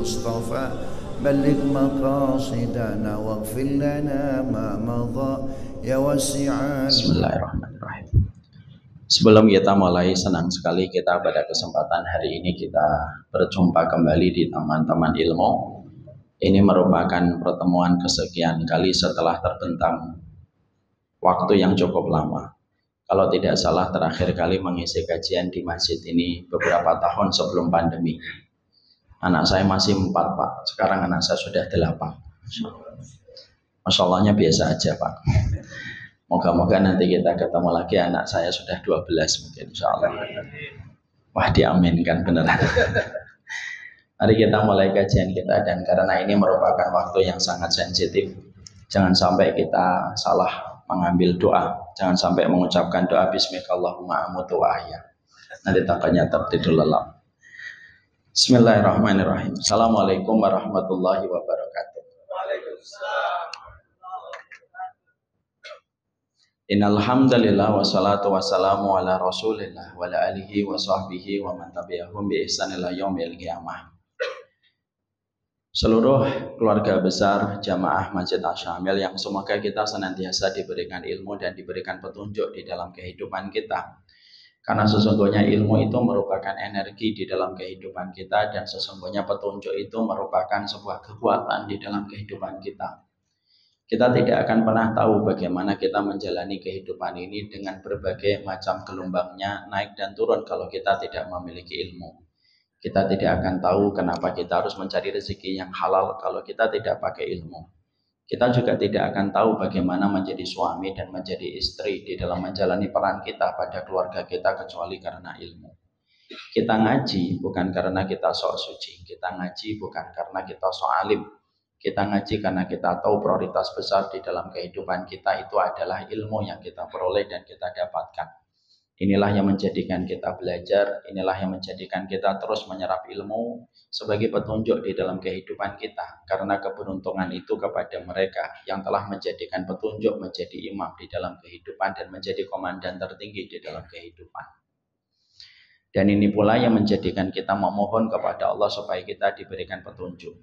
المصطفى بلغ مقاصدنا واغفر لنا ما مضى يا واسع. Bismillahirrahmanirrahim. Sebelum kita mulai, senang sekali kita pada kesempatan hari ini kita berjumpa kembali di teman-teman ilmu. Ini merupakan pertemuan kesekian kali setelah terbentang waktu yang cukup lama. Kalau tidak salah terakhir kali mengisi kajian di masjid ini beberapa tahun sebelum pandemi. Anak saya masih 4 Pak, sekarang anak saya sudah 8. Masya Allahnya biasa aja Pak. Moga-moga nanti kita ketemu lagi anak saya sudah 12 mungkin insya Allah. Wah diaminkan beneran. Mari kita mulai kajian kita, dan karena ini merupakan waktu yang sangat sensitif, jangan sampai kita salah mengambil doa, jangan sampai mengucapkan doa bismillahirrahmanirrahim amutu wa ahya, nanti takutnya tertidur lelap. Bismillahirrahmanirrahim. Assalamualaikum warahmatullahi wabarakatuh. Waalaikumsalam. Innal hamdalillah wassalatu wassalamu ala Rasulillah wa ala alihi wa sahbihi wa man tabi'ahum bi ihsan ila yaumil qiyamah. Seluruh keluarga besar jamaah Masjid Asy-Syamil yang semoga kita senantiasa diberikan ilmu dan diberikan petunjuk di dalam kehidupan kita. Karena sesungguhnya ilmu itu merupakan energi di dalam kehidupan kita, dan sesungguhnya petunjuk itu merupakan sebuah kekuatan di dalam kehidupan kita. Kita tidak akan pernah tahu bagaimana kita menjalani kehidupan ini dengan berbagai macam gelombangnya naik dan turun kalau kita tidak memiliki ilmu. Kita tidak akan tahu kenapa kita harus mencari rezeki yang halal kalau kita tidak pakai ilmu. Kita juga tidak akan tahu bagaimana menjadi suami dan menjadi istri di dalam menjalani peran kita pada keluarga kita kecuali karena ilmu. Kita ngaji bukan karena kita sok suci. Kita ngaji bukan karena kita sok alim. Kita ngaji karena kita tahu prioritas besar di dalam kehidupan kita itu adalah ilmu yang kita peroleh dan kita dapatkan. Inilah yang menjadikan kita belajar, inilah yang menjadikan kita terus menyerap ilmu sebagai petunjuk di dalam kehidupan kita. Karena keberuntungan itu kepada mereka yang telah menjadikan petunjuk menjadi imam di dalam kehidupan dan menjadi komandan tertinggi di dalam kehidupan. Dan ini pula yang menjadikan kita memohon kepada Allah supaya kita diberikan petunjuk.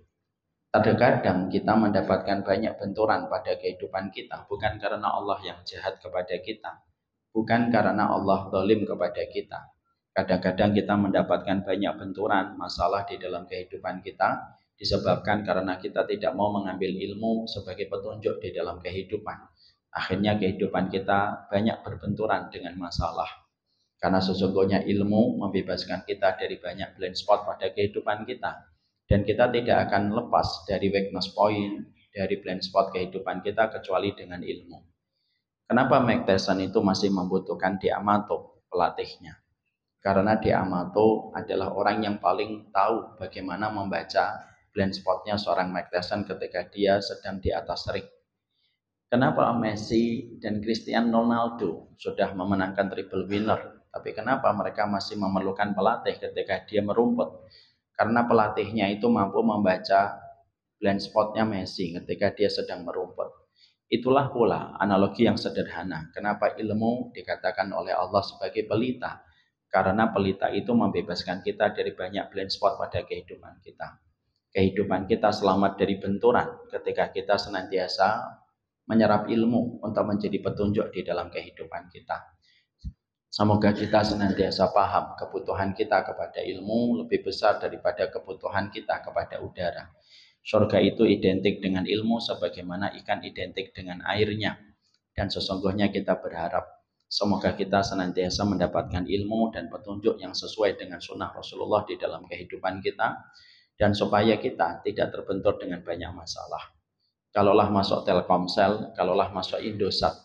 Terkadang kita mendapatkan banyak benturan pada kehidupan kita, bukan karena Allah yang jahat kepada kita, bukan karena Allah zalim kepada kita. Kadang-kadang kita mendapatkan banyak benturan masalah di dalam kehidupan kita disebabkan karena kita tidak mau mengambil ilmu sebagai petunjuk di dalam kehidupan. Akhirnya kehidupan kita banyak berbenturan dengan masalah. Karena sesungguhnya ilmu membebaskan kita dari banyak blind spot pada kehidupan kita. Dan kita tidak akan lepas dari weakness point, dari blind spot kehidupan kita kecuali dengan ilmu. Kenapa Mike Tyson itu masih membutuhkan Diamato pelatihnya? Karena Diamato adalah orang yang paling tahu bagaimana membaca blind spotnya seorang Mike Tyson ketika dia sedang di atas ring. Kenapa Messi dan Cristiano Ronaldo sudah memenangkan triple winner, tapi kenapa mereka masih memerlukan pelatih ketika dia merumput? Karena pelatihnya itu mampu membaca blind spotnya Messi ketika dia sedang merumput. Itulah pula analogi yang sederhana. Kenapa ilmu dikatakan oleh Allah sebagai pelita? Karena pelita itu membebaskan kita dari banyak blind spot pada kehidupan kita. Kehidupan kita selamat dari benturan ketika kita senantiasa menyerap ilmu untuk menjadi petunjuk di dalam kehidupan kita. Semoga kita senantiasa paham kebutuhan kita kepada ilmu lebih besar daripada kebutuhan kita kepada udara. Surga itu identik dengan ilmu sebagaimana ikan identik dengan airnya. Dan sesungguhnya kita berharap semoga kita senantiasa mendapatkan ilmu dan petunjuk yang sesuai dengan sunnah Rasulullah di dalam kehidupan kita. Dan supaya kita tidak terbentur dengan banyak masalah. Kalaulah masuk Telkomsel, kalaulah masuk Indosat,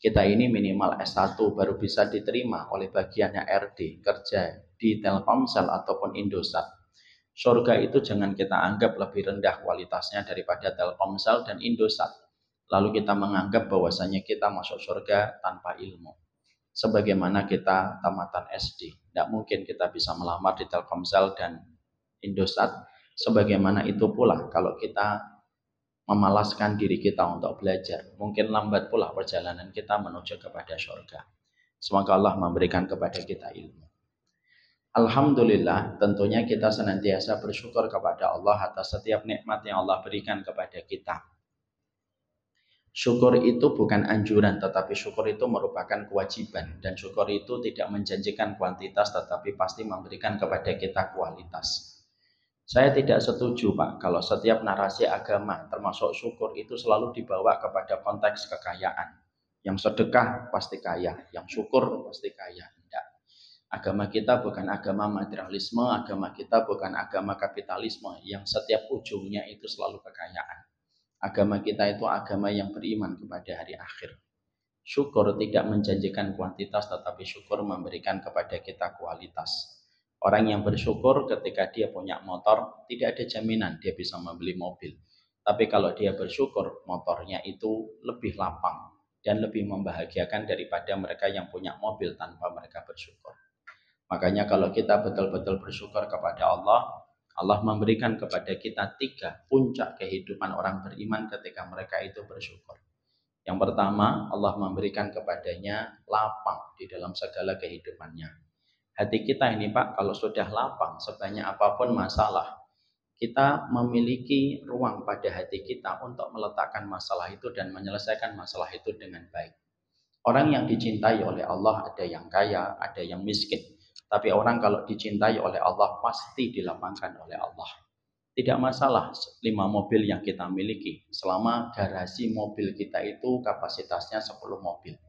kita ini minimal S1 baru bisa diterima oleh bagiannya RD kerja di Telkomsel ataupun Indosat. Surga itu jangan kita anggap lebih rendah kualitasnya daripada Telkomsel dan Indosat. Lalu kita menganggap bahwasanya kita masuk surga tanpa ilmu. Sebagaimana kita tamatan SD, tidak mungkin kita bisa melamar di Telkomsel dan Indosat. Sebagaimana itu pula kalau kita memalaskan diri kita untuk belajar, mungkin lambat pula perjalanan kita menuju kepada surga. Semoga Allah memberikan kepada kita ilmu. Alhamdulillah, tentunya kita senantiasa bersyukur kepada Allah atas setiap nikmat yang Allah berikan kepada kita. Syukur itu bukan anjuran, tetapi syukur itu merupakan kewajiban. Dan syukur itu tidak menjanjikan kuantitas, tetapi pasti memberikan kepada kita kualitas. Saya tidak setuju, Pak, kalau setiap narasi agama, termasuk syukur, itu selalu dibawa kepada konteks kekayaan. Yang sedekah pasti kaya, yang syukur pasti kaya. Tidak. Agama kita bukan agama materialisme, agama kita bukan agama kapitalisme, yang setiap ujungnya itu selalu kekayaan. Agama kita itu agama yang beriman kepada hari akhir. Syukur tidak menjanjikan kuantitas, tetapi syukur memberikan kepada kita kualitas. Orang yang bersyukur ketika dia punya motor, tidak ada jaminan dia bisa membeli mobil. Tapi kalau dia bersyukur, motornya itu lebih lapang dan lebih membahagiakan daripada mereka yang punya mobil tanpa mereka bersyukur. Makanya kalau kita betul-betul bersyukur kepada Allah, Allah memberikan kepada kita 3 puncak kehidupan orang beriman ketika mereka itu bersyukur. Yang pertama, Allah memberikan kepadanya lapang di dalam segala kehidupannya. Hati kita ini, Pak, kalau sudah lapang, sebanyak apapun masalah, kita memiliki ruang pada hati kita untuk meletakkan masalah itu dan menyelesaikan masalah itu dengan baik. Orang yang dicintai oleh Allah ada yang kaya, ada yang miskin. Tapi orang kalau dicintai oleh Allah pasti dilapangkan oleh Allah. Tidak masalah 5 mobil yang kita miliki selama garasi mobil kita itu kapasitasnya 10 mobil.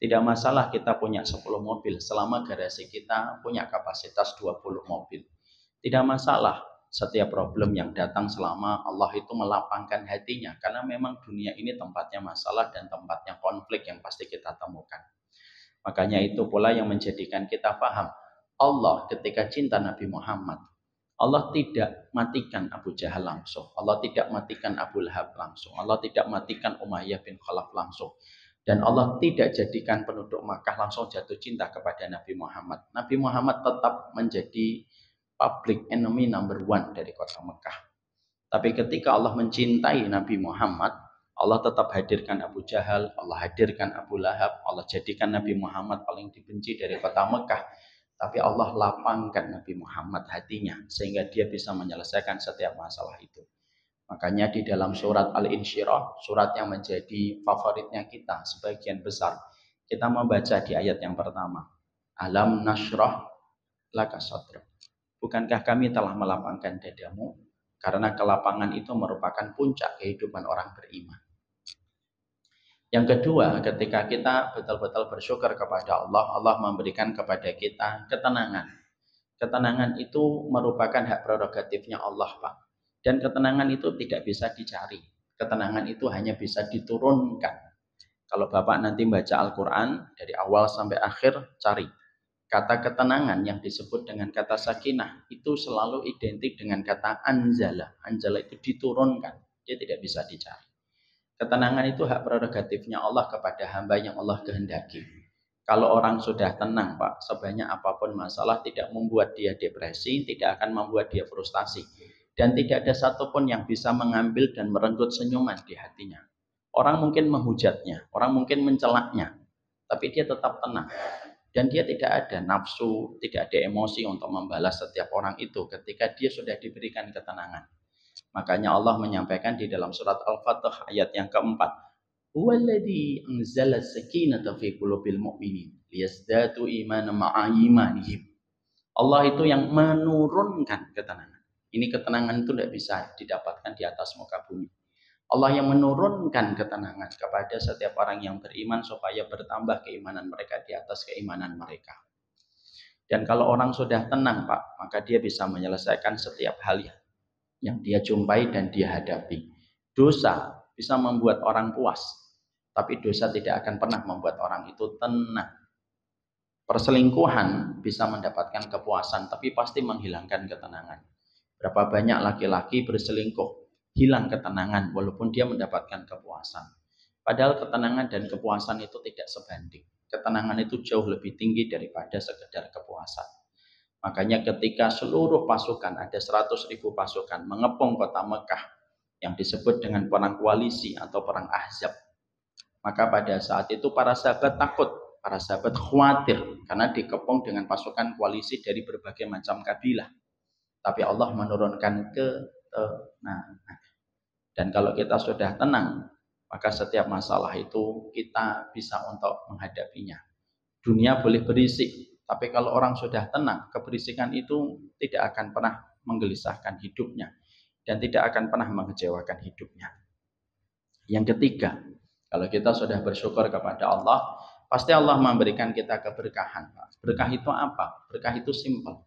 Tidak masalah kita punya 10 mobil selama garasi kita punya kapasitas 20 mobil. Tidak masalah setiap problem yang datang selama Allah itu melapangkan hatinya. Karena memang dunia ini tempatnya masalah dan tempatnya konflik yang pasti kita temukan. Makanya itu pula yang menjadikan kita paham. Allah ketika cinta Nabi Muhammad, Allah tidak matikan Abu Jahal langsung, Allah tidak matikan Abu Lahab langsung, Allah tidak matikan Umayyah bin Khalaf langsung, dan Allah tidak jadikan penduduk Makkah langsung jatuh cinta kepada Nabi Muhammad. Nabi Muhammad tetap menjadi public enemy number 1 dari kota Mekah. Tapi ketika Allah mencintai Nabi Muhammad, Allah tetap hadirkan Abu Jahal, Allah hadirkan Abu Lahab, Allah jadikan Nabi Muhammad paling dibenci dari kota Mekah. Tapi Allah lapangkan Nabi Muhammad hatinya sehingga dia bisa menyelesaikan setiap masalah itu. Makanya di dalam surat Al-Insyirah, surat yang menjadi favoritnya kita sebagian besar, kita membaca di ayat yang pertama. Alam nashrah laka sadrak. Bukankah kami telah melapangkan dadamu? Karena kelapangan itu merupakan puncak kehidupan orang beriman. Yang kedua, ketika kita betul-betul bersyukur kepada Allah, Allah memberikan kepada kita ketenangan. Ketenangan itu merupakan hak prerogatifnya Allah, Pak. Dan ketenangan itu tidak bisa dicari. Ketenangan itu hanya bisa diturunkan. Kalau Bapak nanti baca Al-Quran, dari awal sampai akhir, cari. Kata ketenangan yang disebut dengan kata sakinah, itu selalu identik dengan kata anzala. Anzala itu diturunkan, dia tidak bisa dicari. Ketenangan itu hak prerogatifnya Allah kepada hamba yang Allah kehendaki. Kalau orang sudah tenang, Pak, sebanyak apapun masalah tidak membuat dia depresi, tidak akan membuat dia frustasi. Dan tidak ada satupun yang bisa mengambil dan merenggut senyuman di hatinya. Orang mungkin menghujatnya, orang mungkin mencelaknya, tapi dia tetap tenang. Dan dia tidak ada nafsu, tidak ada emosi untuk membalas setiap orang itu ketika dia sudah diberikan ketenangan. Makanya Allah menyampaikan di dalam surat Al-Fatih ayat yang keempat, "Huwallazi anzala as-sakinata fi qulubil mu'minin liyazdadu imanan ma'a imanihim." Allah itu yang menurunkan ketenangan. Ini ketenangan itu tidak bisa didapatkan di atas muka bumi. Allah yang menurunkan ketenangan kepada setiap orang yang beriman supaya bertambah keimanan mereka di atas keimanan mereka. Dan kalau orang sudah tenang, Pak, maka dia bisa menyelesaikan setiap hal yang dia jumpai dan dia hadapi. Dosa bisa membuat orang puas, tapi dosa tidak akan pernah membuat orang itu tenang. Perselingkuhan bisa mendapatkan kepuasan, tapi pasti menghilangkan ketenangan. Berapa banyak laki-laki berselingkuh, hilang ketenangan walaupun dia mendapatkan kepuasan. Padahal ketenangan dan kepuasan itu tidak sebanding. Ketenangan itu jauh lebih tinggi daripada sekedar kepuasan. Makanya ketika seluruh pasukan, ada 100.000 pasukan mengepung kota Mekah yang disebut dengan perang koalisi atau perang Ahzab. Maka pada saat itu para sahabat takut. Para sahabat khawatir karena dikepung dengan pasukan koalisi dari berbagai macam kabilah. Tapi Allah menurunkan ketenangan. Dan kalau kita sudah tenang, maka setiap masalah itu kita bisa untuk menghadapinya. Dunia boleh berisik, tapi kalau orang sudah tenang, keberisikan itu tidak akan pernah menggelisahkan hidupnya dan tidak akan pernah mengecewakan hidupnya. Yang ketiga, kalau kita sudah bersyukur kepada Allah, pasti Allah memberikan kita keberkahan. Berkah itu apa? Berkah itu simpel.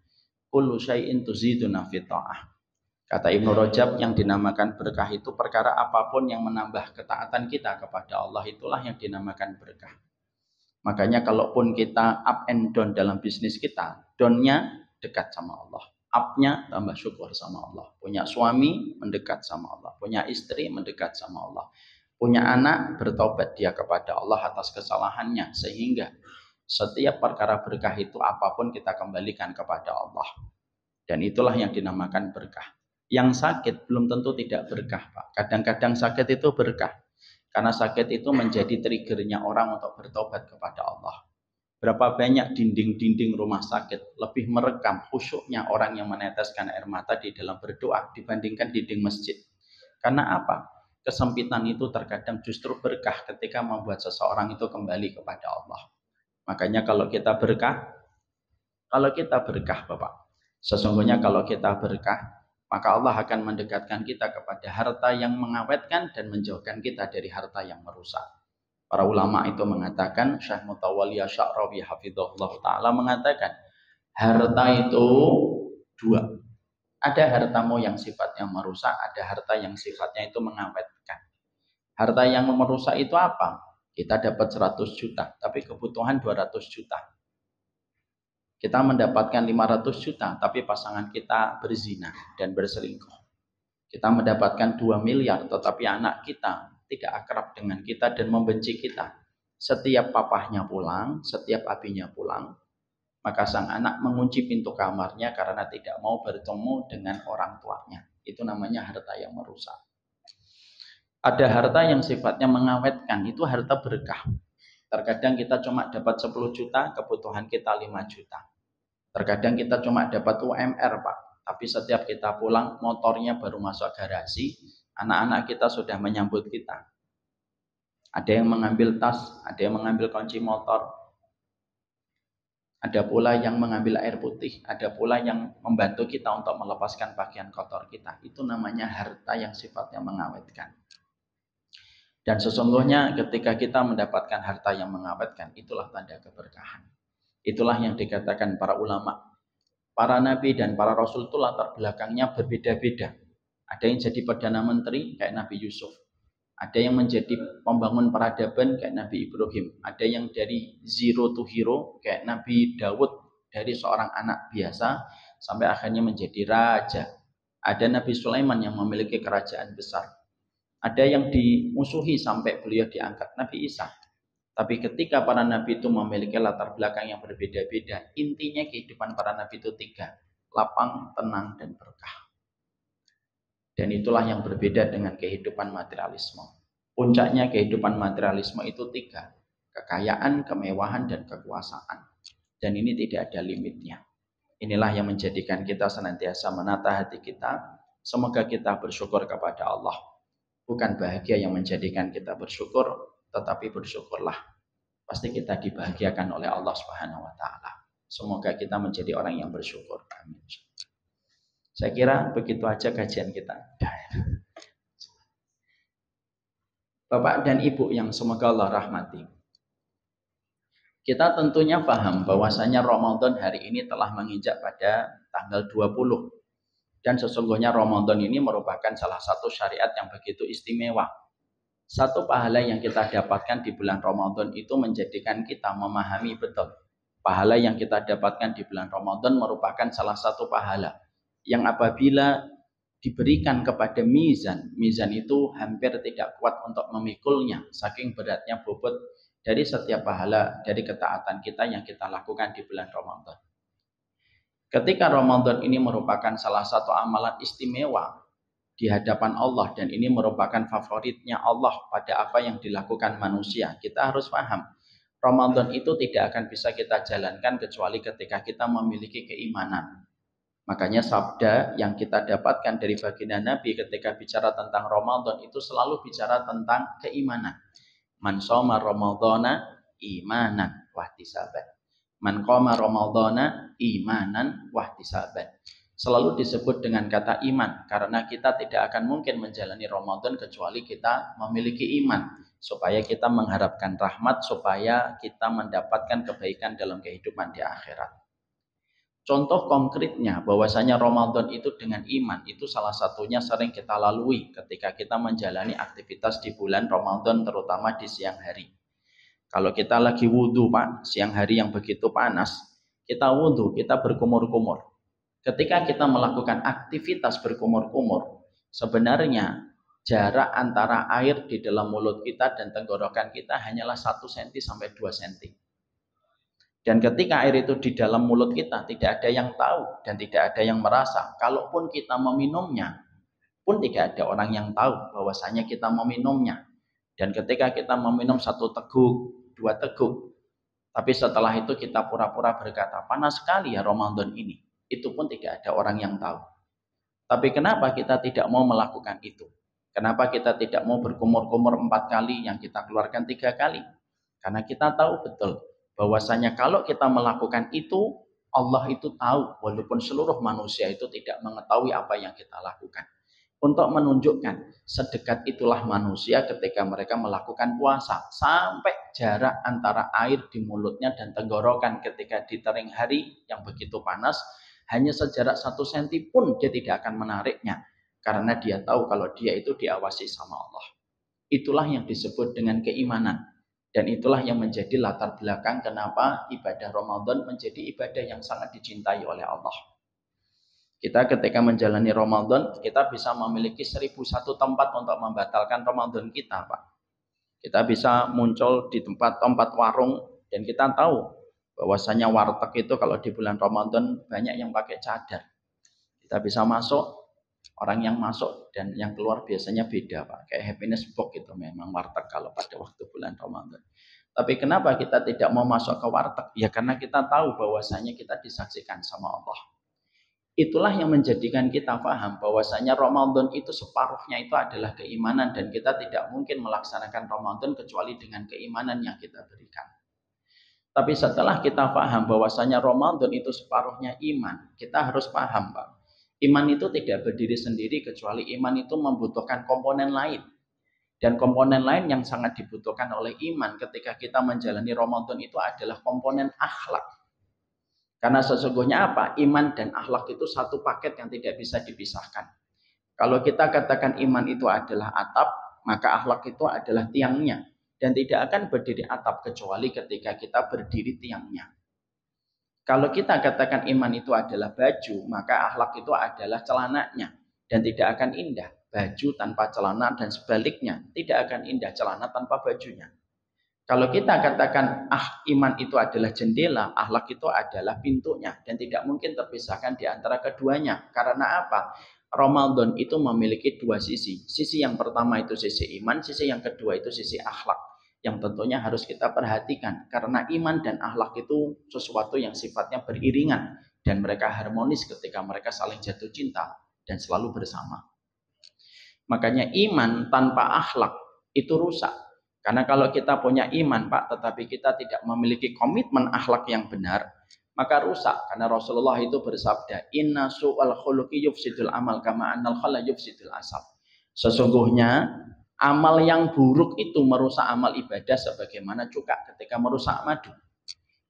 Kullu syai'in tuziduna fi ta'ah. Kata Ibnu Rajab, yang dinamakan berkah itu perkara apapun yang menambah ketaatan kita kepada Allah, itulah yang dinamakan berkah. Makanya kalaupun kita up and down dalam bisnis kita, down-nya dekat sama Allah, up-nya tambah syukur sama Allah. Punya suami mendekat sama Allah, punya istri mendekat sama Allah, punya anak bertobat dia kepada Allah atas kesalahannya, sehingga setiap perkara berkah itu apapun kita kembalikan kepada Allah. Dan itulah yang dinamakan berkah. Yang sakit belum tentu tidak berkah, Pak. Kadang-kadang sakit itu berkah. Karena sakit itu menjadi triggernya orang untuk bertobat kepada Allah. Berapa banyak dinding-dinding rumah sakit lebih merekam khusyuknya orang yang meneteskan air mata di dalam berdoa dibandingkan dinding masjid. Karena apa? Kesempitan itu terkadang justru berkah ketika membuat seseorang itu kembali kepada Allah. Makanya kalau kita berkah Bapak, sesungguhnya kalau kita berkah, maka Allah akan mendekatkan kita kepada harta yang mengawetkan dan menjauhkan kita dari harta yang merusak. Para ulama itu mengatakan, Syekh Mutawalli Asy'arawi hafizahullah ta'ala mengatakan, harta itu dua. Ada hartamu yang sifatnya merusak, ada harta yang sifatnya itu mengawetkan. Harta yang merusak itu apa? Kita dapat 100 juta, tapi kebutuhan 200 juta. Kita mendapatkan 500 juta, tapi pasangan kita berzina dan berselingkuh. Kita mendapatkan 2 miliar, tetapi anak kita tidak akrab dengan kita dan membenci kita. Setiap papahnya pulang, setiap abinya pulang, maka sang anak mengunci pintu kamarnya karena tidak mau bertemu dengan orang tuanya. Itu namanya harta yang merusak. Ada harta yang sifatnya mengawetkan, itu harta berkah. Terkadang kita cuma dapat 10 juta, kebutuhan kita 5 juta. Terkadang kita cuma dapat UMR, Pak. Tapi setiap kita pulang, motornya baru masuk garasi, anak-anak kita sudah menyambut kita. Ada yang mengambil tas, ada yang mengambil kunci motor. Ada pula yang mengambil air putih, ada pula yang membantu kita untuk melepaskan pakaian kotor kita. Itu namanya harta yang sifatnya mengawetkan. Dan sesungguhnya ketika kita mendapatkan harta yang mengawetkan, itulah tanda keberkahan. Itulah yang dikatakan para ulama. Para nabi dan para rasul itu latar belakangnya berbeda-beda. Ada yang jadi perdana menteri kayak Nabi Yusuf. Ada yang menjadi pembangun peradaban kayak Nabi Ibrahim. Ada yang dari zero to hero kayak Nabi Daud, dari seorang anak biasa sampai akhirnya menjadi raja. Ada Nabi Sulaiman yang memiliki kerajaan besar. Ada yang dimusuhi sampai beliau diangkat, Nabi Isa. Tapi ketika para nabi itu memiliki latar belakang yang berbeda-beda, intinya kehidupan para nabi itu 3, lapang, tenang, dan berkah. Dan itulah yang berbeda dengan kehidupan materialisme. Puncaknya kehidupan materialisme itu 3, kekayaan, kemewahan, dan kekuasaan. Dan ini tidak ada limitnya. Inilah yang menjadikan kita senantiasa menata hati kita. Semoga kita bersyukur kepada Allah. Bukan bahagia yang menjadikan kita bersyukur, tetapi bersyukurlah. Pasti kita dibahagiakan oleh Allah Subhanahu wa taala. Semoga kita menjadi orang yang bersyukur. Amin. Saya kira begitu aja kajian kita. Bapak dan Ibu yang semoga Allah rahmati. Kita tentunya paham bahwasanya Ramadan hari ini telah menginjak pada tanggal 20. Dan sesungguhnya Ramadan ini merupakan salah satu syariat yang begitu istimewa. Satu pahala yang kita dapatkan di bulan Ramadan itu menjadikan kita memahami betul. Pahala yang kita dapatkan di bulan Ramadan merupakan salah satu pahala yang apabila diberikan kepada mizan itu hampir tidak kuat untuk memikulnya, saking beratnya bobot dari setiap pahala dari ketaatan kita yang kita lakukan di bulan Ramadan. Ketika Ramadan ini merupakan salah satu amalan istimewa di hadapan Allah dan ini merupakan favoritnya Allah pada apa yang dilakukan manusia, kita harus paham Ramadan itu tidak akan bisa kita jalankan kecuali ketika kita memiliki keimanan. Makanya sabda yang kita dapatkan dari baginda Nabi ketika bicara tentang Ramadan itu selalu bicara tentang keimanan. Man shoma Ramadhana imanan wahtisaban. Man qama Ramadhana imanan wahtisaban. Selalu disebut dengan kata iman karena kita tidak akan mungkin menjalani Ramadan kecuali kita memiliki iman. Supaya kita mengharapkan rahmat, supaya kita mendapatkan kebaikan dalam kehidupan di akhirat. Contoh konkretnya bahwasanya Ramadan itu dengan iman itu salah satunya sering kita lalui ketika kita menjalani aktivitas di bulan Ramadan terutama di siang hari. Kalau kita lagi wudhu Pak, siang hari yang begitu panas, kita wudhu, kita berkumur-kumur. Ketika kita melakukan aktivitas berkumur-kumur, sebenarnya jarak antara air di dalam mulut kita dan tenggorokan kita hanyalah 1 cm sampai 2 cm. Dan ketika air itu di dalam mulut kita, tidak ada yang tahu dan tidak ada yang merasa. Kalaupun kita meminumnya, pun tidak ada orang yang tahu bahwasanya kita meminumnya. Dan ketika kita meminum 1 teguk, 2 teguk, tapi setelah itu kita pura-pura berkata, panas sekali ya Ramadan ini. Itu pun tidak ada orang yang tahu. Tapi kenapa kita tidak mau melakukan itu? Kenapa kita tidak mau berkumur-kumur 4 kali yang kita keluarkan 3 kali? Karena kita tahu betul bahwasanya kalau kita melakukan itu, Allah itu tahu walaupun seluruh manusia itu tidak mengetahui apa yang kita lakukan. Untuk menunjukkan sedekat itulah manusia ketika mereka melakukan puasa. Sampai jarak antara air di mulutnya dan tenggorokan ketika di terik hari yang begitu panas, hanya sejarak 1 cm pun dia tidak akan menariknya. Karena dia tahu kalau dia itu diawasi sama Allah. Itulah yang disebut dengan keimanan. Dan itulah yang menjadi latar belakang kenapa ibadah Ramadan menjadi ibadah yang sangat dicintai oleh Allah. Kita ketika menjalani Ramadan, kita bisa memiliki 1001 tempat untuk membatalkan Ramadan kita, Pak. Kita bisa muncul di tempat-tempat warung dan kita tahu bahwasanya warteg itu kalau di bulan Ramadan banyak yang pakai cadar. Kita bisa masuk. Orang yang masuk dan yang keluar biasanya beda Pak. Kayak happiness box itu memang warteg kalau pada waktu bulan Ramadan. Tapi kenapa kita tidak mau masuk ke warteg? Ya karena kita tahu bahwasanya kita disaksikan sama Allah. Itulah yang menjadikan kita paham bahwasanya Ramadan itu separuhnya itu adalah keimanan dan kita tidak mungkin melaksanakan Ramadan kecuali dengan keimanan yang kita berikan. Tapi setelah kita paham bahwasanya Ramadan itu separuhnya iman, kita harus paham Pak. Iman itu tidak berdiri sendiri kecuali iman itu membutuhkan komponen lain. Dan komponen lain yang sangat dibutuhkan oleh iman ketika kita menjalani Ramadan itu adalah komponen akhlak. Karena sesungguhnya apa? Iman dan akhlak itu satu paket yang tidak bisa dipisahkan. Kalau kita katakan iman itu adalah atap, maka akhlak itu adalah tiangnya. Dan tidak akan berdiri atap kecuali ketika kita berdiri tiangnya. Kalau kita katakan iman itu adalah baju, maka akhlak itu adalah celananya. Dan tidak akan indah baju tanpa celana dan sebaliknya. Tidak akan indah celana tanpa bajunya. Kalau kita katakan iman itu adalah jendela, akhlak itu adalah pintunya. Dan tidak mungkin terpisahkan di antara keduanya. Karena apa? Ramadan itu memiliki 2 sisi. Sisi yang pertama itu sisi iman, sisi yang kedua itu sisi akhlak. Yang tentunya harus kita perhatikan karena iman dan akhlak itu sesuatu yang sifatnya beriringan dan mereka harmonis ketika mereka saling jatuh cinta dan selalu bersama. Makanya iman tanpa akhlak itu rusak. Karena kalau kita punya iman Pak tetapi kita tidak memiliki komitmen akhlak yang benar, maka rusak. Karena Rasulullah itu bersabda, "Inna su'al khuluqi yufsidul amal kama annal khala yufsidul asal." Sesungguhnya amal yang buruk itu merusak amal ibadah sebagaimana cuka ketika merusak madu.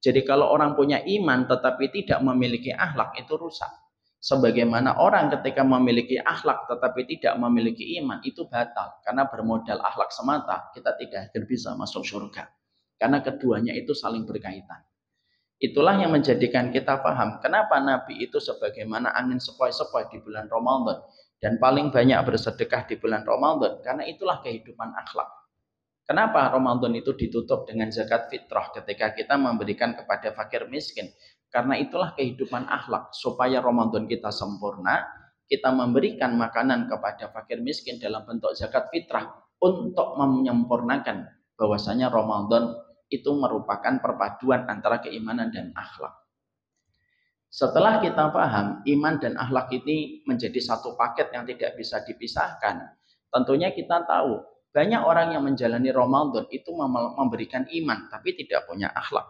Jadi kalau orang punya iman tetapi tidak memiliki akhlak itu rusak. Sebagaimana orang ketika memiliki akhlak tetapi tidak memiliki iman itu batal. Karena bermodal akhlak semata kita tidak akan bisa masuk surga. Karena keduanya itu saling berkaitan. Itulah yang menjadikan kita paham kenapa Nabi itu sebagaimana angin sepoi-sepoi di bulan Ramadan. Dan paling banyak bersedekah di bulan Ramadan karena itulah kehidupan akhlak. Kenapa Ramadan itu ditutup dengan zakat fitrah ketika kita memberikan kepada fakir miskin? Karena itulah kehidupan akhlak. Supaya Ramadan kita sempurna, kita memberikan makanan kepada fakir miskin dalam bentuk zakat fitrah untuk menyempurnakan bahwasanya Ramadan itu merupakan perpaduan antara keimanan dan akhlak. Setelah kita paham iman dan akhlak ini menjadi satu paket yang tidak bisa dipisahkan, tentunya kita tahu banyak orang yang menjalani Ramadan itu memberikan iman tapi tidak punya akhlak.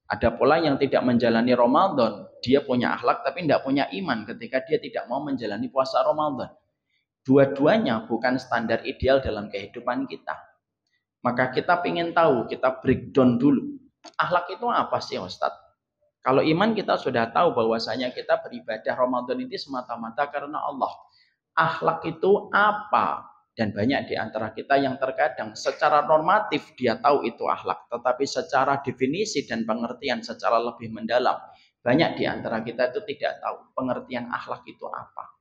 Ada pula yang tidak menjalani Ramadan, dia punya akhlak tapi tidak punya iman ketika dia tidak mau menjalani puasa Ramadan. Dua-duanya bukan standar ideal dalam kehidupan kita. Maka kita ingin tahu, kita breakdown dulu. Akhlak itu apa sih Ustadz? Kalau iman kita sudah tahu bahwasanya kita beribadah Ramadan ini semata-mata karena Allah. Akhlak itu apa? Dan banyak di antara kita yang terkadang secara normatif dia tahu itu akhlak. Tetapi secara definisi dan pengertian secara lebih mendalam, banyak di antara kita itu tidak tahu pengertian akhlak itu apa.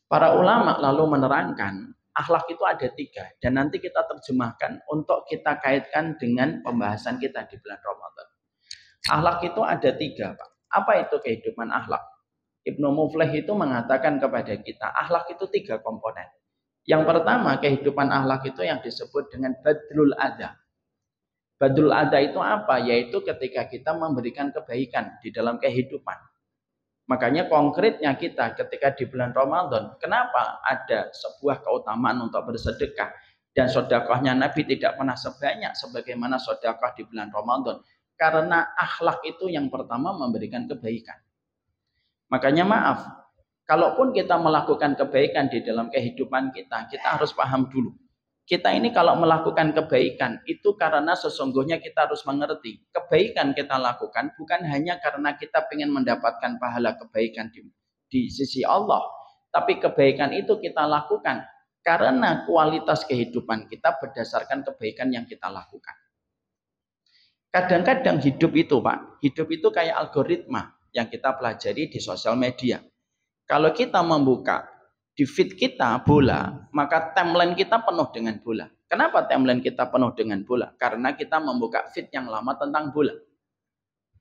Para ulama lalu menerangkan, akhlak itu ada 3. Dan nanti kita terjemahkan untuk kita kaitkan dengan pembahasan kita di bulan Ramadan. Akhlak itu ada 3, Pak. Apa itu kehidupan akhlak? Ibnu Muflih itu mengatakan kepada kita, akhlak itu 3 komponen. Yang pertama, kehidupan akhlak itu yang disebut dengan badlul adha. Badlul adha itu apa? Yaitu ketika kita memberikan kebaikan di dalam kehidupan. Makanya konkretnya kita ketika di bulan Ramadan, kenapa ada sebuah keutamaan untuk bersedekah? Dan sedekahnya Nabi tidak pernah sebanyak sebagaimana sedekah di bulan Ramadan. Karena akhlak itu yang pertama memberikan kebaikan. Makanya maaf, kalaupun kita melakukan kebaikan di dalam kehidupan kita, kita harus paham dulu. Kita ini kalau melakukan kebaikan, itu karena sesungguhnya kita harus mengerti. Kebaikan kita lakukan bukan hanya karena kita ingin mendapatkan pahala kebaikan di sisi Allah. Tapi kebaikan itu kita lakukan karena kualitas kehidupan kita berdasarkan kebaikan yang kita lakukan. Kadang-kadang hidup itu, Pak, hidup itu kayak algoritma yang kita pelajari di sosial media. Kalau kita membuka di feed kita bola, maka timeline kita penuh dengan bola. Kenapa timeline kita penuh dengan bola? Karena kita membuka feed yang lama tentang bola.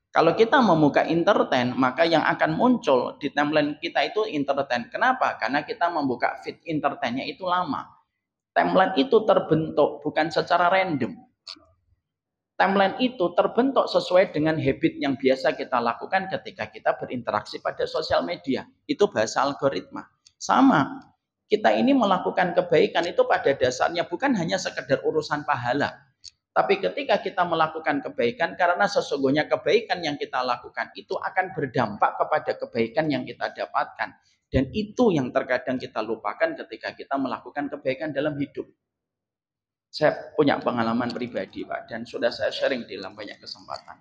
Kalau kita membuka entertain, maka yang akan muncul di timeline kita itu entertain. Kenapa? Karena kita membuka feed entertainnya itu lama. Timeline itu terbentuk bukan secara random. Timeline itu terbentuk sesuai dengan habit yang biasa kita lakukan ketika kita berinteraksi pada sosial media. Itu bahasa algoritma. Sama, kita ini melakukan kebaikan itu pada dasarnya bukan hanya sekedar urusan pahala. Tapi ketika kita melakukan kebaikan, karena sesungguhnya kebaikan yang kita lakukan itu akan berdampak kepada kebaikan yang kita dapatkan. Dan itu yang terkadang kita lupakan ketika kita melakukan kebaikan dalam hidup. Saya punya pengalaman pribadi, Pak, dan sudah saya sharing di dalam banyak kesempatan.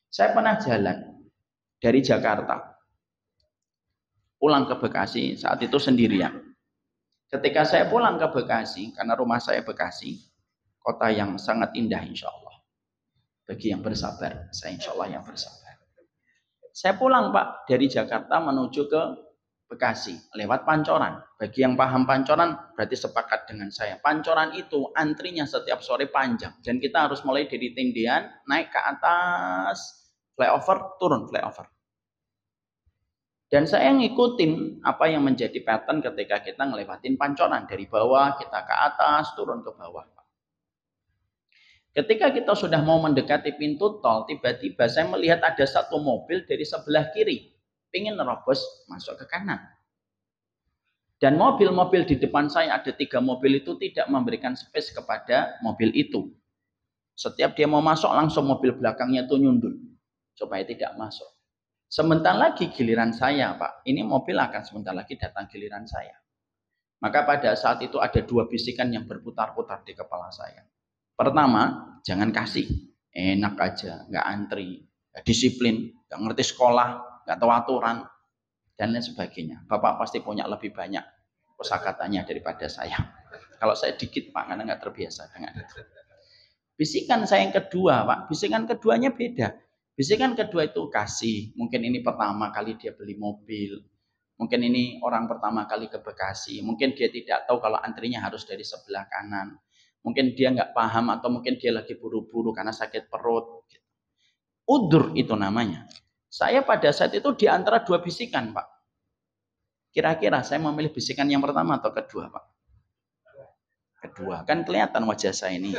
Saya pernah jalan dari Jakarta, pulang ke Bekasi, saat itu sendirian. Ketika saya pulang ke Bekasi, karena rumah saya Bekasi, kota yang sangat indah insya Allah. Bagi yang bersabar, saya insya Allah yang bersabar. Saya pulang, Pak, dari Jakarta menuju ke Bekasi lewat Pancoran. Bagi yang paham Pancoran berarti sepakat dengan saya. Pancoran itu antrinya setiap sore panjang dan kita harus mulai dari tendian naik ke atas flyover, turun flyover. Dan saya ngikutin apa yang menjadi pattern ketika kita ngelewatin Pancoran, dari bawah kita ke atas, turun ke bawah. Ketika kita sudah mau mendekati pintu tol, tiba-tiba saya melihat ada satu mobil dari sebelah kiri ingin nerobos masuk ke kanan. Dan mobil-mobil di depan saya, ada 3 mobil itu tidak memberikan space kepada mobil itu. Setiap dia mau masuk, langsung mobil belakangnya itu nyundul supaya tidak masuk. Sebentar lagi giliran saya, Pak. Ini mobil akan sebentar lagi datang giliran saya. Maka pada saat itu ada 2 bisikan yang berputar-putar di kepala saya. Pertama, jangan kasih. Enak aja, nggak antri, nggak disiplin, nggak ngerti sekolah, nggak tahu aturan, dan lain sebagainya. Bapak pasti punya lebih banyak kosakatanya daripada saya. Kalau saya dikit, Pak, karena nggak terbiasa dengan itu. Bisikan saya yang kedua, Pak. Bisikan keduanya beda. Bisikan kedua itu kasih. Mungkin ini pertama kali dia beli mobil. Mungkin ini orang pertama kali ke Bekasi. Mungkin dia tidak tahu kalau antrinya harus dari sebelah kanan. Mungkin dia nggak paham atau mungkin dia lagi buru-buru karena sakit perut. Udzur itu namanya. Saya pada saat itu di antara 2 bisikan, Pak. Kira-kira saya memilih bisikan yang pertama atau kedua, Pak? Kedua. Kan kelihatan wajah saya ini.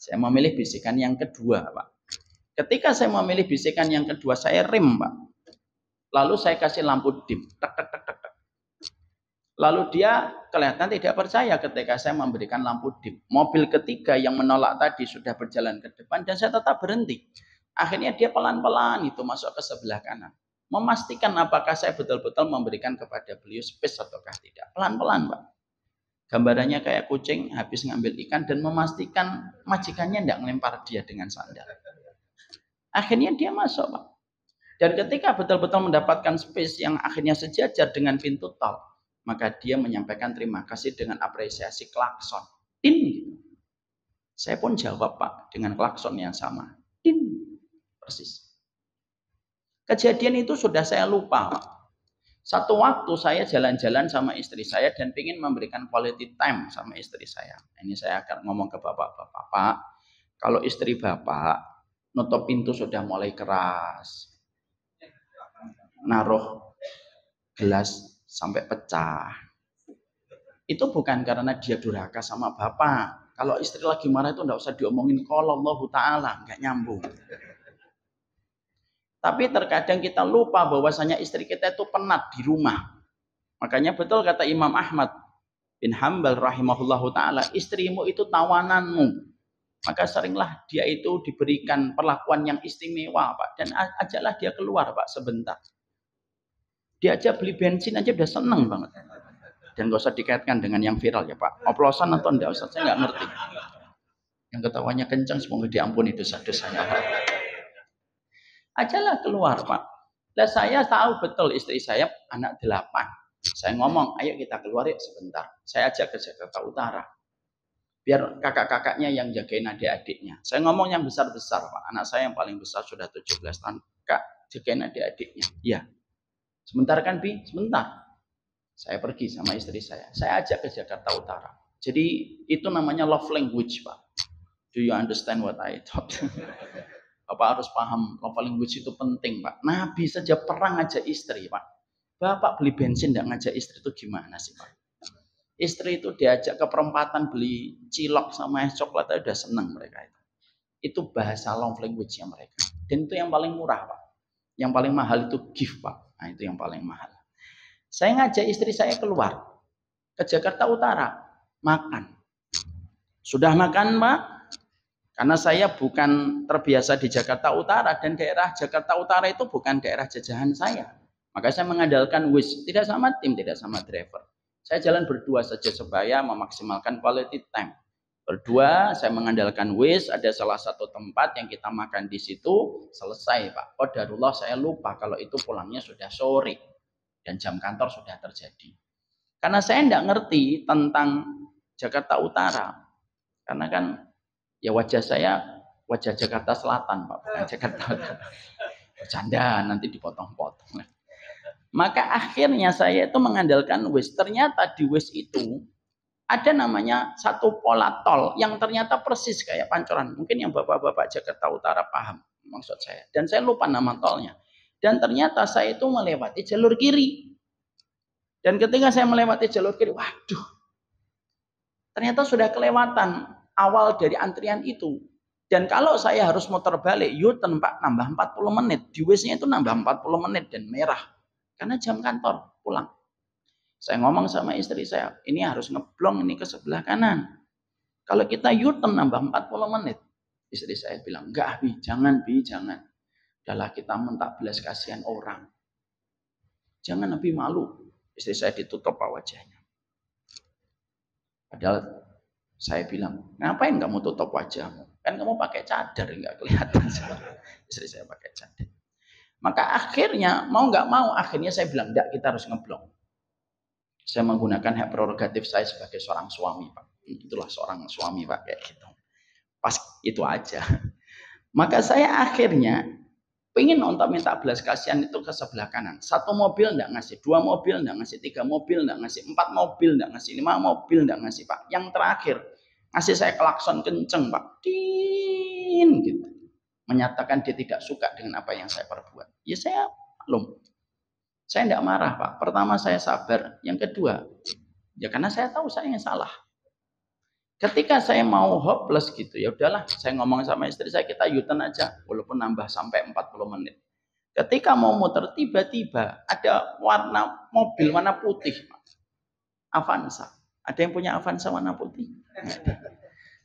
Saya memilih bisikan yang kedua, Pak. Ketika saya memilih bisikan yang kedua, saya rem, Pak. Lalu saya kasih lampu dim. Tek, tek, tek, tek, tek. Lalu dia kelihatan tidak percaya ketika saya memberikan lampu dim. Mobil ketiga yang menolak tadi sudah berjalan ke depan dan saya tetap berhenti. Akhirnya dia pelan-pelan itu masuk ke sebelah kanan. Memastikan apakah saya betul-betul memberikan kepada beliau space ataukah tidak. Pelan-pelan, Pak. Gambarannya kayak kucing habis ngambil ikan dan memastikan majikannya tidak melempar dia dengan sandal. Akhirnya dia masuk, Pak. Dan ketika betul-betul mendapatkan space yang akhirnya sejajar dengan pintu tol, maka dia menyampaikan terima kasih dengan apresiasi klakson. Tin. Saya pun jawab, Pak, dengan klakson yang sama. Tin. Persis. Kejadian itu sudah saya lupa, Pak. Satu waktu saya jalan-jalan sama istri saya dan ingin memberikan quality time sama istri saya. Ini saya akan ngomong ke bapak-bapak. Pak, kalau istri bapak nutup pintu sudah mulai keras, naruh gelas sampai pecah, itu bukan karena dia durhaka sama bapak. Kalau istri lagi marah itu enggak usah diomongin qala Allahu ta'ala, enggak nyambung. Tapi terkadang kita lupa bahwasanya istri kita itu penat di rumah. Makanya betul kata Imam Ahmad bin Hanbal rahimahullahu ta'ala, istrimu itu tawananmu. Maka seringlah dia itu diberikan perlakuan yang istimewa, Pak. Dan ajaklah dia keluar, Pak, sebentar. Diajak beli bensin aja udah seneng banget. Dan gak usah dikaitkan dengan yang viral ya, Pak. Oplosan atau enggak usah, saya nggak ngerti. Yang ketawanya kencang, semoga diampuni dosa-dosanya. Ajalah keluar, Pak. Lah saya tahu betul istri saya anak 8. Saya ngomong, ayo kita keluar yuk sebentar. Saya ajak ke Jakarta Utara. Biar kakak-kakaknya yang jagain adik-adiknya. Saya ngomong yang besar-besar, Pak. Anak saya yang paling besar sudah 17 tahun. Kak, jagain adik-adiknya. Iya. Sebentar kan, Bi? Sebentar. Saya pergi sama istri saya. Saya ajak ke Jakarta Utara. Jadi itu namanya love language, Pak. Do you understand what I thought? Bapak harus paham, love language itu penting, Pak. Nabi saja perang ngajak istri, Pak. Bapak beli bensin tidak ngajak istri itu gimana sih, Pak? Istri itu diajak ke perempatan beli cilok sama es coklat, udah seneng mereka itu. Itu bahasa love language-nya mereka. Dan itu yang paling murah, Pak. Yang paling mahal itu gift, Pak. Nah, itu yang paling mahal. Saya ngajak istri saya keluar ke Jakarta Utara, makan. Sudah makan, Pak? Karena saya bukan terbiasa di Jakarta Utara dan daerah Jakarta Utara itu bukan daerah jajahan saya. Maka saya mengandalkan Waze, tidak sama tim, tidak sama driver. Saya jalan berdua saja supaya memaksimalkan quality time. Berdua saya mengandalkan Waze, ada salah satu tempat yang kita makan di situ, selesai, Pak. Qadarullah saya lupa kalau itu pulangnya sudah sore dan jam kantor sudah terjadi. Karena saya tidak ngerti tentang Jakarta Utara. Karena kan ya wajah saya, wajah Jakarta Selatan, Pak, bukan Jakarta Utara. Bercanda, nanti dipotong-potong. Maka akhirnya saya itu mengandalkan Waze. Ternyata di Waze itu ada namanya satu pola tol yang ternyata persis kayak Pancoran. Mungkin yang bapak-bapak Jakarta Utara paham maksud saya. Dan saya lupa nama tolnya. Dan ternyata saya itu melewati jalur kiri. Dan ketika saya melewati jalur kiri, waduh, ternyata sudah kelewatan awal dari antrian itu. Dan kalau saya harus muter balik, U-turn, Pak, nambah 40 menit. Di Waze-nya itu nambah 40 menit dan merah. Karena jam kantor, pulang. Saya ngomong sama istri saya, ini harus ngeblong ini ke sebelah kanan. Kalau kita U-turn nambah 40 menit. Istri saya bilang, enggak, Bi, jangan, Bi, jangan. Udahlah kita mentak belas kasihan orang. Jangan, Bi, malu. Istri saya ditutup wajahnya. Padahal saya bilang, ngapain kamu tutup wajahmu? Kan kamu pakai cadar, nggak kelihatan. Istri saya pakai cadar. Maka akhirnya, mau nggak mau, akhirnya saya bilang, enggak, kita harus ngeblok. Saya menggunakan hak prerogatif saya sebagai seorang suami, Pak. Itulah seorang suami, Pak, kayak gitu. Pas itu aja. Maka saya akhirnya pengen untuk minta belas kasihan itu ke sebelah kanan. 1 mobil enggak ngasih, 2 mobil enggak ngasih, 3 mobil enggak ngasih, 4 mobil enggak ngasih, 5 mobil enggak ngasih, Pak. Yang terakhir ngasih saya klakson kenceng, Pak. Tin gitu. Menyatakan dia tidak suka dengan apa yang saya perbuat. Ya saya maklum. Saya enggak marah, Pak. Pertama saya sabar, yang kedua, ya karena saya tahu saya yang salah. Ketika saya mau hopeless gitu, ya udahlah, saya ngomong sama istri saya, kita U-turn aja, walaupun nambah sampai 40 menit. Ketika mau muter, tiba-tiba ada mobil warna putih, Avanza. Ada yang punya Avanza warna putih?